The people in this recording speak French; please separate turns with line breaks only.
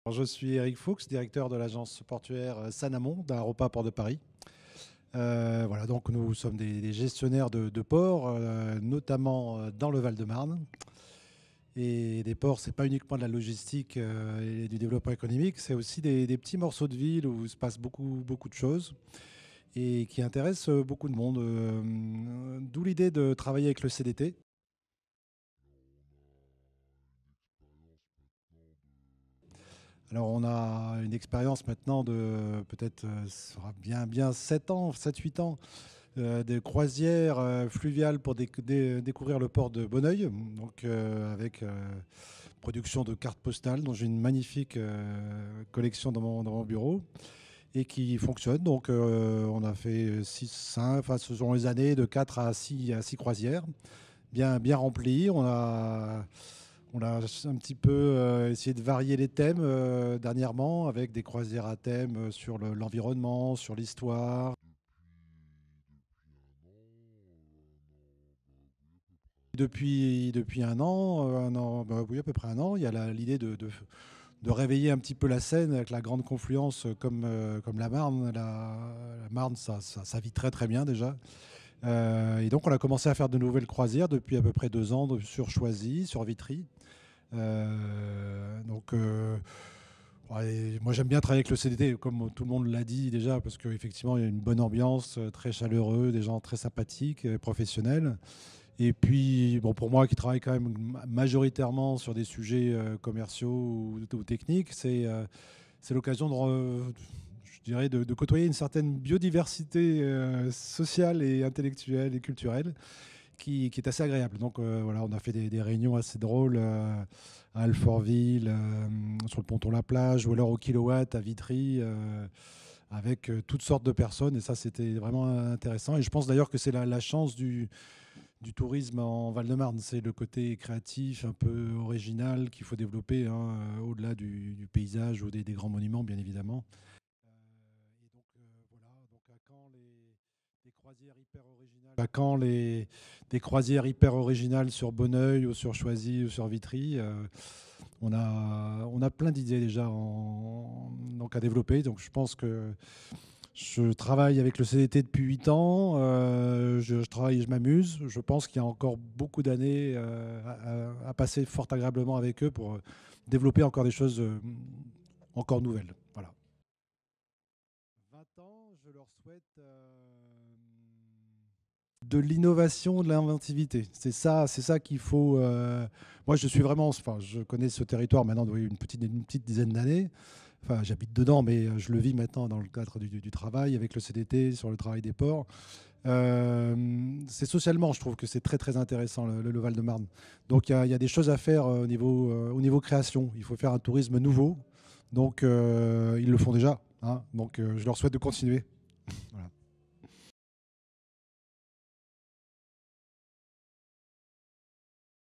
Alors, je suis Eric Fuchs, directeur de l'agence portuaire Sanamon d'Aropa Port de Paris. Voilà, donc nous sommes des gestionnaires de ports, notamment dans le Val-de-Marne. Et des ports, ce n'est pas uniquement de la logistique et du développement économique, c'est aussi des petits morceaux de ville où il se passe beaucoup de choses et qui intéressent beaucoup de monde. D'où l'idée de travailler avec le CDT. Alors, on a une expérience maintenant de peut-être, ça sera bien 7 ans, 7-8 ans, de croisière fluviale pour découvrir le port de Bonneuil, donc avec production de cartes postales, dont j'ai une magnifique collection dans mon bureau et qui fonctionne. Donc, on a fait 6, 5, enfin, ce sont les années de 4 à 6 croisières, bien remplies. On a un petit peu essayé de varier les thèmes dernièrement avec des croisières à thème sur l'environnement, sur l'histoire. Depuis un an, bah oui, à peu près un an, il y a l'idée de réveiller un petit peu la Seine avec la grande confluence comme la Marne. La Marne, ça vit très bien déjà. Et donc on a commencé à faire de nouvelles croisières depuis à peu près 2 ans sur Choisy, sur Vitry. Donc, ouais, moi j'aime bien travailler avec le CDT, comme tout le monde l'a dit déjà, parce qu'effectivement il y a une bonne ambiance, très chaleureux, des gens très sympathiques, professionnels. Et puis, bon, pour moi qui travaille quand même majoritairement sur des sujets commerciaux ou techniques, c'est l'occasion je dirais, de côtoyer une certaine biodiversité sociale et intellectuelle et culturelle qui est assez agréable. Donc voilà, on a fait des réunions assez drôles à Alfortville, sur le ponton La Plage, ou alors au Kilowatt à Vitry, avec toutes sortes de personnes. Et ça, c'était vraiment intéressant. Et je pense d'ailleurs que c'est la chance du tourisme en Val-de-Marne. C'est le côté créatif, un peu original qu'il faut développer, hein, au-delà du paysage ou des grands monuments, bien évidemment. Et donc, voilà, donc à quand des croisières hyper originales, des croisières hyper originales sur Bonneuil ou sur Choisy ou sur Vitry. On a plein d'idées déjà donc à développer. Donc je pense que je travaille avec le CDT depuis 8 ans. Je travaille et je m'amuse. Je pense qu'il y a encore beaucoup d'années à passer fort agréablement avec eux pour développer encore des choses encore nouvelles. Voilà. 20 ans, je leur souhaite de l'innovation, de l'inventivité. C'est ça qu'il faut. Moi, je suis vraiment. Enfin, je connais ce territoire maintenant depuis une petite dizaine d'années. Enfin, j'habite dedans, mais je le vis maintenant dans le cadre du travail avec le CDT sur le travail des ports. C'est socialement, je trouve que c'est très intéressant le Val-de-Marne. Donc il y a des choses à faire au niveau création. Il faut faire un tourisme nouveau. Donc ils le font déjà, hein. Donc je leur souhaite de continuer. Voilà.